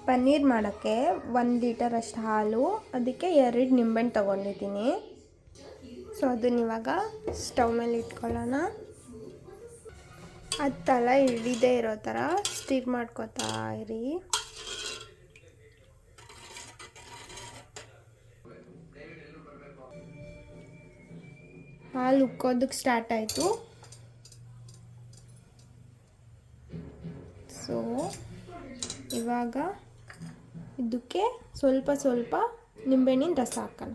ಪನ್ನೀರ್ ಮಾಡೋಕ್ಕೆ 1 ಲೀಟರ್ ಅಷ್ಟು ಹಾಲು, ಅದಕ್ಕೆ 2 ನಿಂಬೆಹಣ್ಣು ತೊಗೊಂಡಿದ್ದೀನಿ. ಸೊ ಅದನ್ನ ಇವಾಗ ಸ್ಟವ್ ಮೇಲೆ ಇಟ್ಕೊಳ್ಳೋಣ. ಅದು ತಳ ಹಿಡಿದೇ ಇರೋ ಥರ ಸ್ಟಿರ್ ಮಾಡ್ಕೊತಾ ಇರಿ. ಹಾಲು ಉಕ್ಕೋದಕ್ಕೆ ಸ್ಟಾರ್ಟ್ ಆಯಿತು. ಸೊ ಇವಾಗ ಇದಕ್ಕೆ ಸ್ವಲ್ಪ ಸ್ವಲ್ಪ ನಿಂಬೆಹಣ್ಣಿನ ರಸ ಹಾಕೋಣ.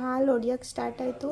ಹಾಲು ಹೊಡಿಯೋಕ್ಕೆ ಸ್ಟಾರ್ಟ್ ಆಯಿತು.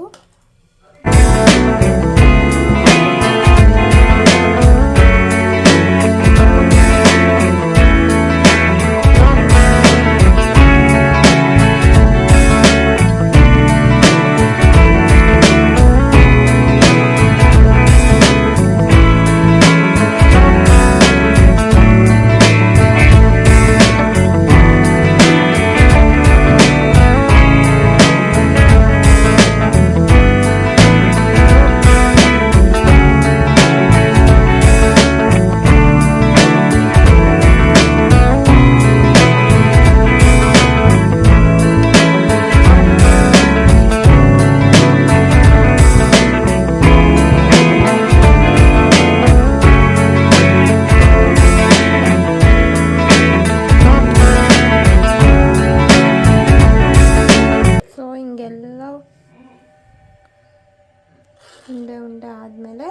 ಉಂಡೆ ಆದಮೇಲೆ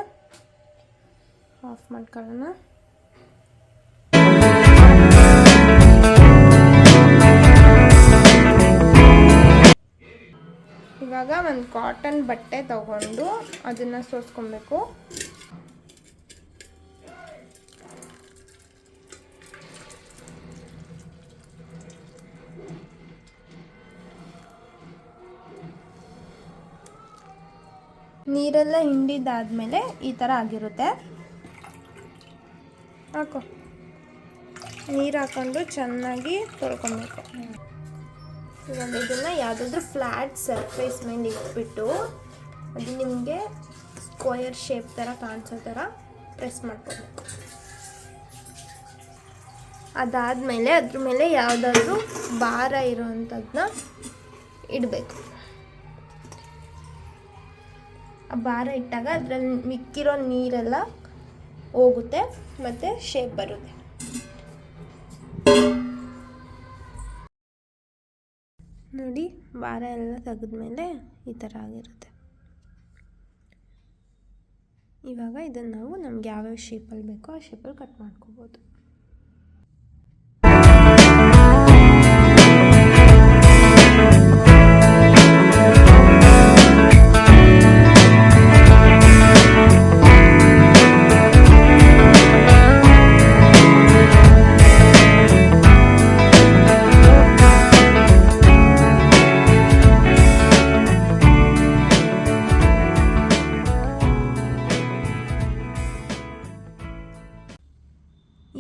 ಆಫ್ ಮಾಡ್ಕೊಳ್ಳೋಣ. ಇವಾಗ ಒಂದು ಕಾಟನ್ ಬಟ್ಟೆ ತಗೊಂಡು ಅದನ್ನು ಸೋಸ್ಕೊಬೇಕು. ನೀರೆಲ್ಲ ಹಿಂಡಿದಾದ್ಮೇಲೆ ಈ ಥರ ಆಗಿರುತ್ತೆ. ಹಾಕೋ, ನೀರು ಹಾಕೊಂಡು ಚೆನ್ನಾಗಿ ತೊಳ್ಕೊಬೇಕು. ಇವಾಗ ಇದನ್ನು ಯಾವುದಾದ್ರೂ ಫ್ಲ್ಯಾಟ್ ಸರ್ಫೇಸ್ ಮೇಲೆ ಇಟ್ಬಿಟ್ಟು ಅದು ನಿಮಗೆ ಸ್ಕ್ವಯರ್ ಶೇಪ್ ಥರ ಕಾಣಿಸೋ ಥರ ಪ್ರೆಸ್ ಮಾಡ್ಕೋಬೇಕು. ಅದಾದಮೇಲೆ ಅದ್ರ ಮೇಲೆ ಯಾವುದಾದ್ರೂ ಭಾರ ಇರೋವಂಥದ್ದನ್ನ ಇಡಬೇಕು. ಆ ಭಾರ ಇಟ್ಟಾಗ ಅದರಲ್ಲಿ ಮಿಕ್ಕಿರೋ ನೀರೆಲ್ಲ ಹೋಗುತ್ತೆ ಮತ್ತು ಶೇಪ್ ಬರುತ್ತೆ. ನೋಡಿ, ಭಾರ ಎಲ್ಲ ತೆಗೆದ್ಮೇಲೆ ಈ ಥರ ಆಗಿರುತ್ತೆ. ಇವಾಗ ಇದನ್ನು ನಾವು ನಮ್ಗೆ ಯಾವ್ಯಾವ ಶೇಪಲ್ಲಿ ಬೇಕೋ ಆ ಶೇಪಲ್ಲಿ ಕಟ್ ಮಾಡ್ಕೋಬೋದು.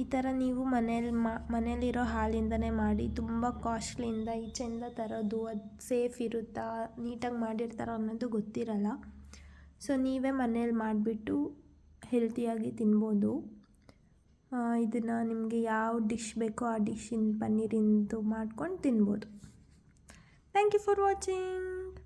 ಈ ಥರ ನೀವು ಮನೇಲಿರೋ ಹಾಲಿಂದನೇ ಮಾಡಿ, ತುಂಬ ಕಾಸ್ಟ್ಲಿಯಿಂದ ಈಚೆಯಿಂದ ತರೋದು ಅದು ಸೇಫ್ ಇರುತ್ತಾ, ನೀಟಾಗಿ ಮಾಡಿರ್ತಾರೋ ಅನ್ನೋದು ಗೊತ್ತಿರಲ್ಲ. ಸೊ ನೀವೇ ಮನೇಲಿ ಮಾಡಿಬಿಟ್ಟು ಹೆಲ್ತಿಯಾಗಿ ತಿನ್ಬೋದು. ಇದನ್ನು ನಿಮಗೆ ಯಾವ ಡಿಶ್ ಬೇಕೋ ಆ ಡಿಶ್ಶಿನ ಪನ್ನೀರಿಂದು ಮಾಡ್ಕೊಂಡು ತಿನ್ಬೋದು. Thank you for watching.